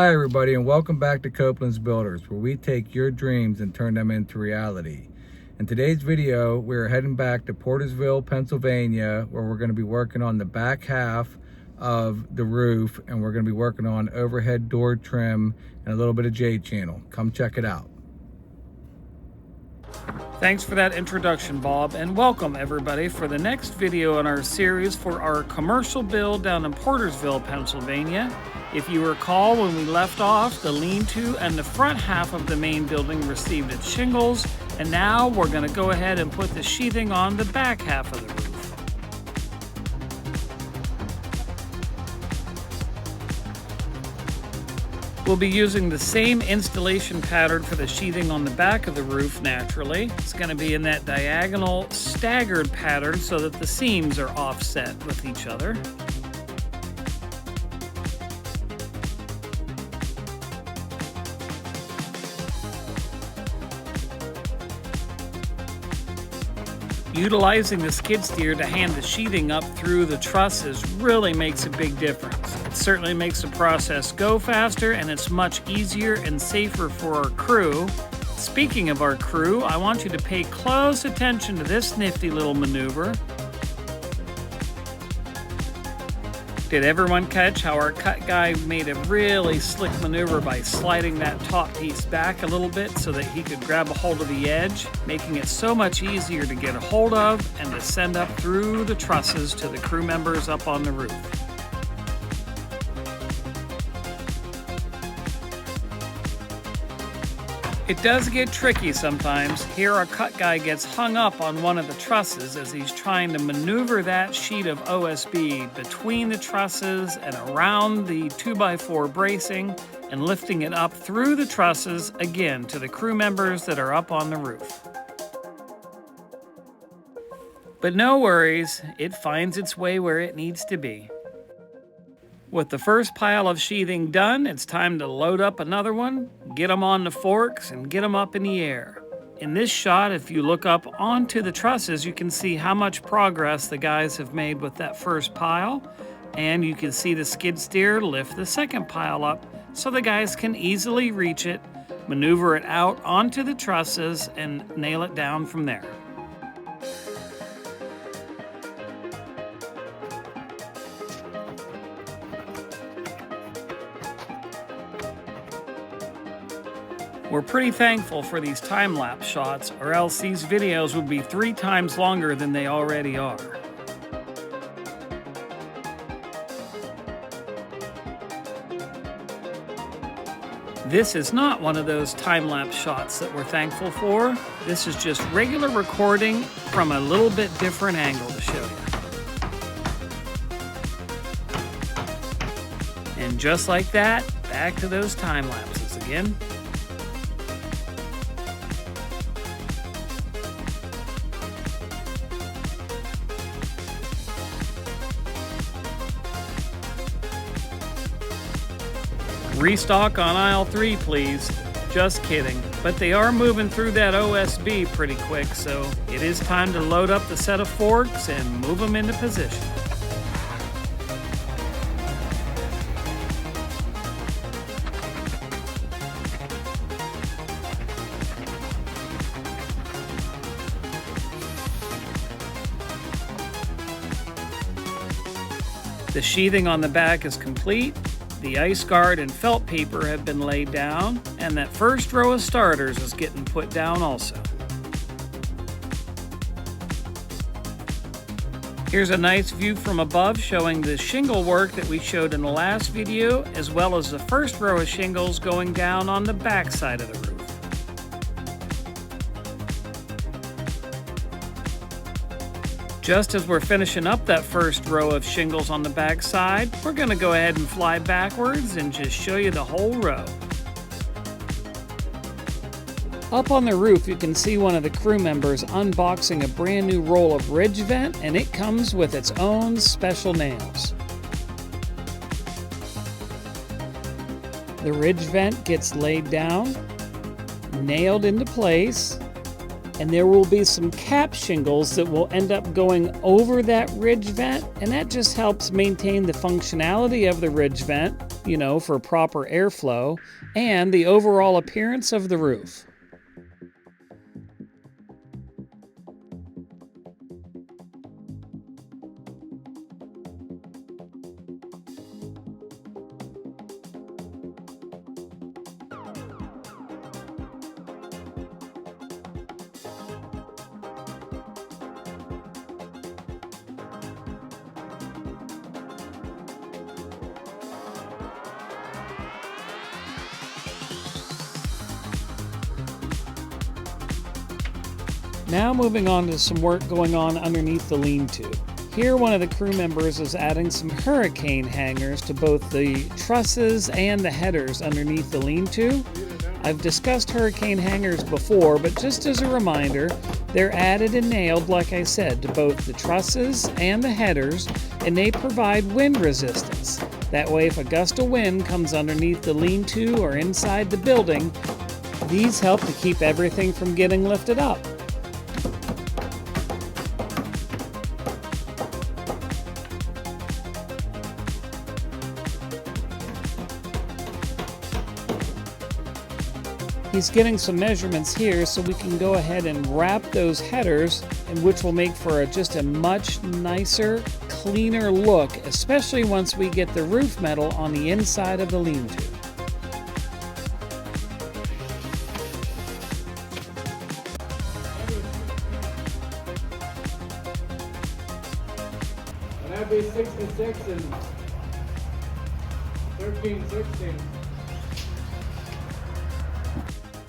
Hi everybody, and welcome back to Coblentz Builders, where we take your dreams and turn them into reality. In today's video, we're heading back to Portersville, Pennsylvania, where we're going to be working on the back half of the roof, and we're going to be working on overhead door trim and a little bit of J-channel. Come check it out. Thanks for that introduction, Bob, and welcome everybody for the next video in our series for our commercial build down in Portersville, Pennsylvania. If you recall, when we left off, the lean-to and the front half of the main building received its shingles, and now we're going to go ahead and put the sheathing on the back half of the roof. We'll be using the same installation pattern for the sheathing on the back of the roof naturally. It's going to be in that diagonal staggered pattern so that the seams are offset with each other. Utilizing the skid steer to hand the sheathing up through the trusses really makes a big difference. It certainly makes the process go faster, and it's much easier and safer for our crew. Speaking of our crew, I want you to pay close attention to this nifty little maneuver. Did everyone catch how our cut guy made a really slick maneuver by sliding that top piece back a little bit so that he could grab a hold of the edge, making it so much easier to get a hold of and to send up through the trusses to the crew members up on the roof. It does get tricky sometimes. Here our cut guy gets hung up on one of the trusses as he's trying to maneuver that sheet of OSB between the trusses and around the 2x4 bracing and lifting it up through the trusses again to the crew members that are up on the roof. But no worries, it finds its way where it needs to be. With the first pile of sheathing done, it's time to load up another one, get them on the forks, and get them up in the air. In this shot, if you look up onto the trusses, you can see how much progress the guys have made with that first pile, and you can see the skid steer lift the second pile up so the guys can easily reach it, maneuver it out onto the trusses, and nail it down from there. We're pretty thankful for these time-lapse shots, or else these videos would be 3 times longer than they already are. This is not one of those time-lapse shots that we're thankful for. This is just regular recording from a little bit different angle to show you. And just like that, back to those time lapses again. Restock on aisle 3, please. Just kidding. But they are moving through that OSB pretty quick, so it is time to load up the set of forks and move them into position. The sheathing on the back is complete. The ice guard and felt paper have been laid down, and that first row of starters is getting put down also. Here's a nice view from above showing the shingle work that we showed in the last video, as well as the first row of shingles going down on the back side of the roof. Just as we're finishing up that first row of shingles on the back side, we're going to go ahead and fly backwards and just show you the whole row. Up on the roof, you can see one of the crew members unboxing a brand new roll of ridge vent, and it comes with its own special nails. The ridge vent gets laid down, nailed into place, And there will be some cap shingles that will end up going over that ridge vent, and that just helps maintain the functionality of the ridge vent, you know, for proper airflow, and the overall appearance of the roof. Now moving on to some work going on underneath the lean-to. Here one of the crew members is adding some hurricane hangers to both the trusses and the headers underneath the lean-to. I've discussed hurricane hangers before, but just as a reminder, they're added and nailed, like I said, to both the trusses and the headers, and they provide wind resistance. That way if a gust of wind comes underneath the lean-to or inside the building, these help to keep everything from getting lifted up. He's getting some measurements here so we can go ahead and wrap those headers, and which will make for just a much nicer, cleaner look, especially once we get the roof metal on the inside of the lean-to. And that'd be 66 and 1316.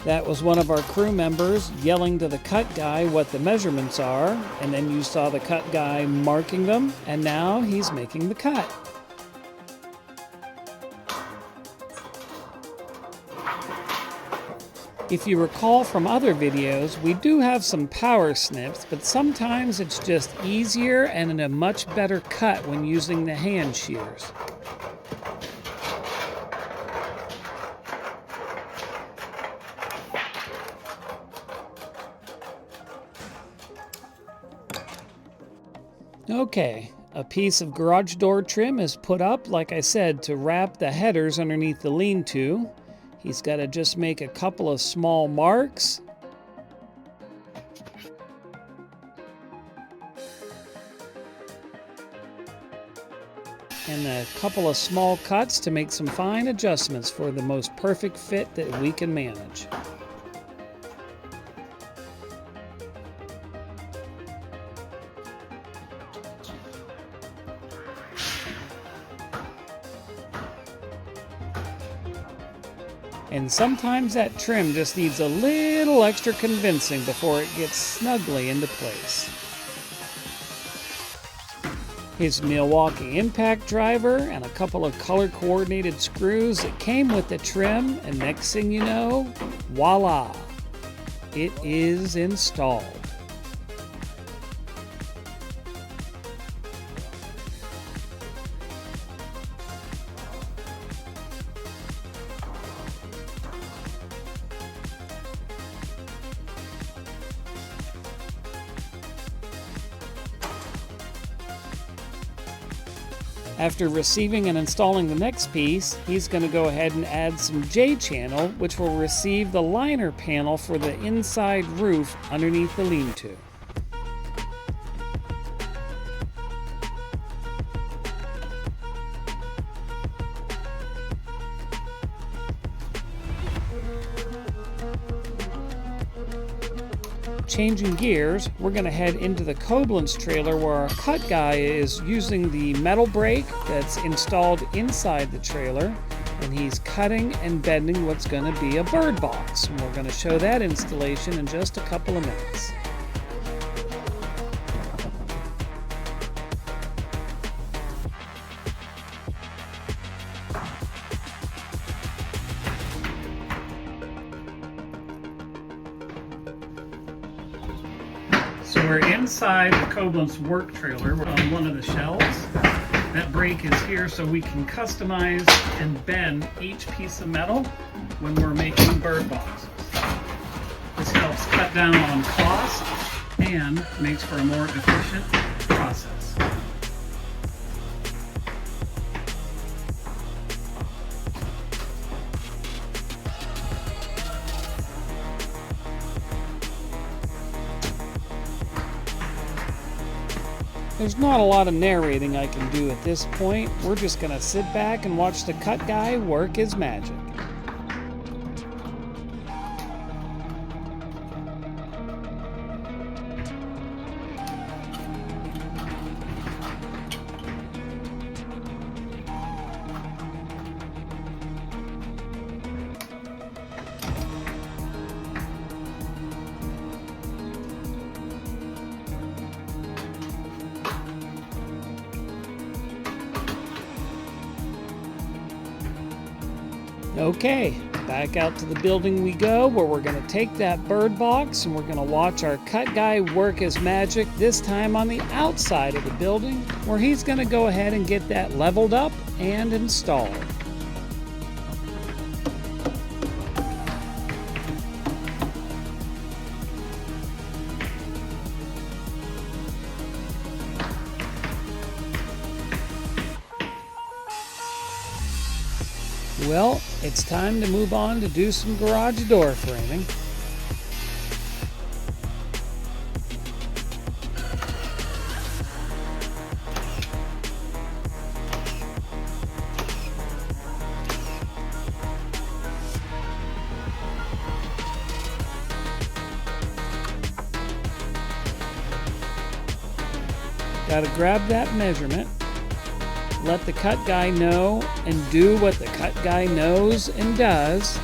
That was one of our crew members yelling to the cut guy what the measurements are, and then you saw the cut guy marking them, and now he's making the cut. If you recall from other videos, we do have some power snips, but sometimes it's just easier and in a much better cut when using the hand shears. Okay, a piece of garage door trim is put up, like I said, to wrap the headers underneath the lean-to. He's got to just make a couple of small marks. And a couple of small cuts to make some fine adjustments for the most perfect fit that we can manage. And sometimes that trim just needs a little extra convincing before it gets snugly into place. His Milwaukee impact driver and a couple of color coordinated screws that came with the trim, and next thing you know, voila, it is installed. After receiving and installing the next piece, he's going to go ahead and add some J-channel, which will receive the liner panel for the inside roof underneath the lean-to. Changing gears, we're going to head into the Coblentz trailer where our cut guy is using the metal brake that's installed inside the trailer, and he's cutting and bending what's going to be a bird box. And we're going to show that installation in just a couple of minutes. So we're inside the Coblentz work trailer. We're on one of the shelves. That brake is here so we can customize and bend each piece of metal when we're making bird boxes. This helps cut down on cost and makes for a more efficient process. There's not a lot of narrating I can do at this point. We're just gonna sit back and watch the cut guy work his magic. Okay, back out to the building we go, where we're going to take that bird box and we're going to watch our cut guy work his magic, this time on the outside of the building, where he's going to go ahead and get that leveled up and installed. Well, it's time to move on to do some garage door framing. Gotta grab that measurement. Let the cut guy know and do what the cut guy knows and does,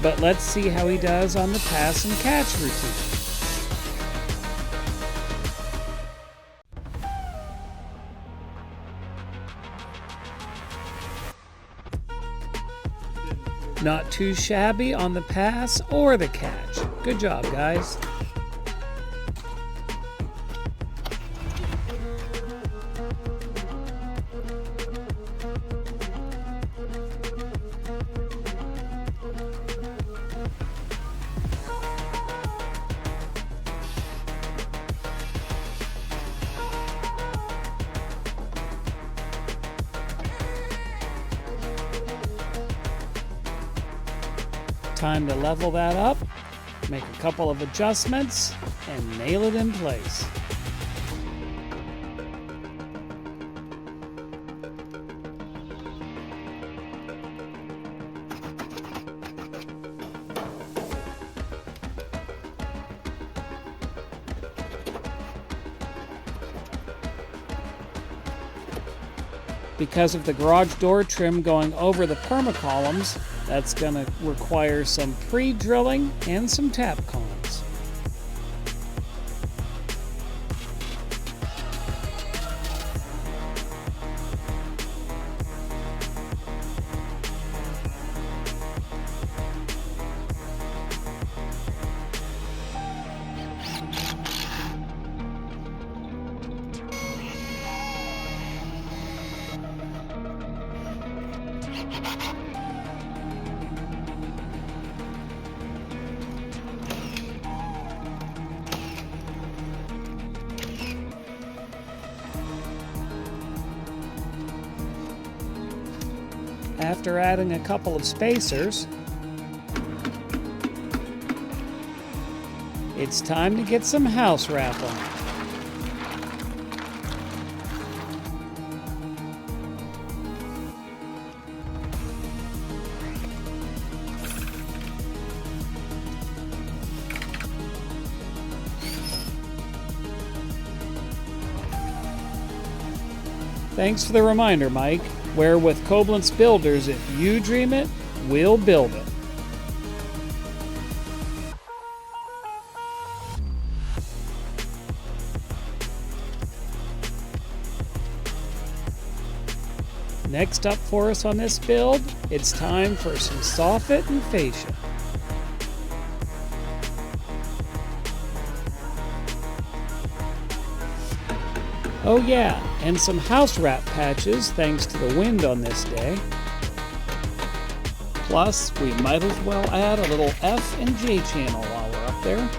but let's see how he does on the pass and catch routine. Not too shabby on the pass or the catch. Good job, guys. Time to level that up, make a couple of adjustments, and nail it in place. Because of the garage door trim going over the permacolumns, that's going to require some pre-drilling and some tap cons. After adding a couple of spacers, it's time to get some house wrap on. Thanks for the reminder, Mike. Where with Coblentz Builders, if you dream it, we'll build it. Next up for us on this build, it's time for some Soffit and Fascia. Oh yeah, and some house wrap patches thanks to the wind on this day. Plus, we might as well add a little F and J channel while we're up there.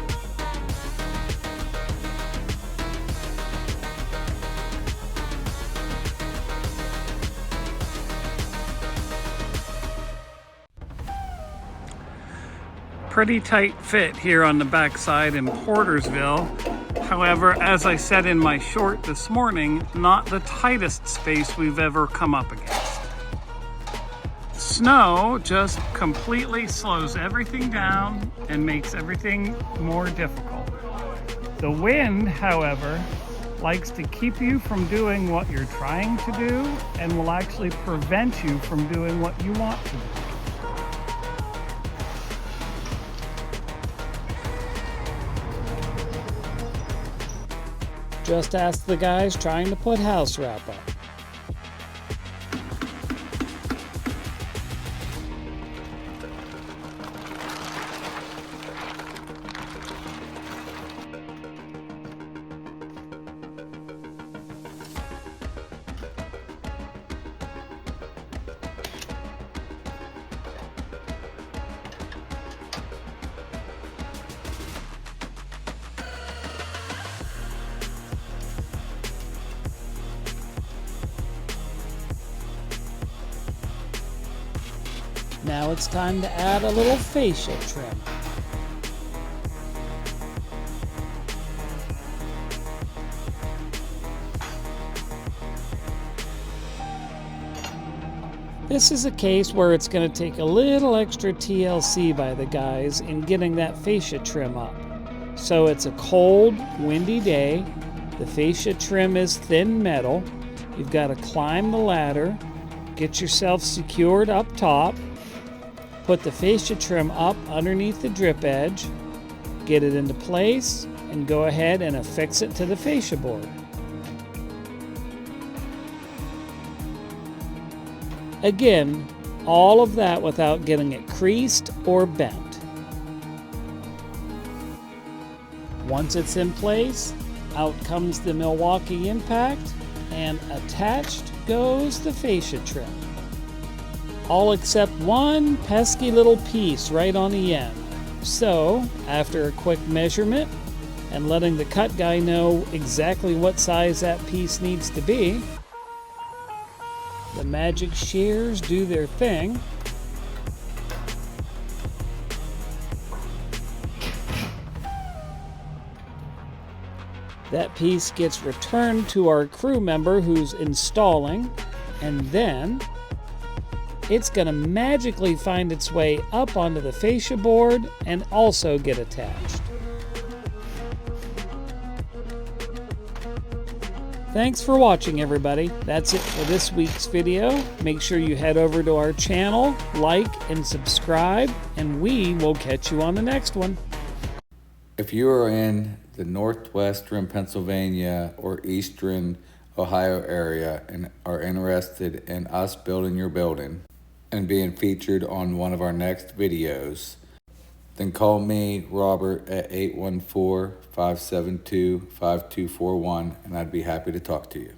pretty tight fit here on the backside in Portersville. However, as I said in my short this morning, not the tightest space we've ever come up against. Snow just completely slows everything down and makes everything more difficult. The wind, however, likes to keep you from doing what you're trying to do and will actually prevent you from doing what you want to do. Just ask the guys trying to put house wrap up. Now it's time to add a little fascia trim. This is a case where it's going to take a little extra TLC by the guys in getting that fascia trim up. So it's a cold, windy day. The fascia trim is thin metal. You've got to climb the ladder, get yourself secured up top, put the fascia trim up underneath the drip edge, get it into place, and go ahead and affix it to the fascia board. Again, all of that without getting it creased or bent. Once it's in place, out comes the Milwaukee impact, and attached goes the fascia trim. All except one pesky little piece right on the end. So, after a quick measurement and letting the cut guy know exactly what size that piece needs to be, the magic shears do their thing. That piece gets returned to our crew member who's installing, and then it's going to magically find its way up onto the fascia board and also get attached. Thanks for watching, everybody. That's it for this week's video. Make sure you head over to our channel, like and subscribe, and we will catch you on the next one. If you are in the northwestern Pennsylvania or eastern Ohio area and are interested in us building your building and being featured on one of our next videos, then call me, Robert, at 814-572-5241, and I'd be happy to talk to you.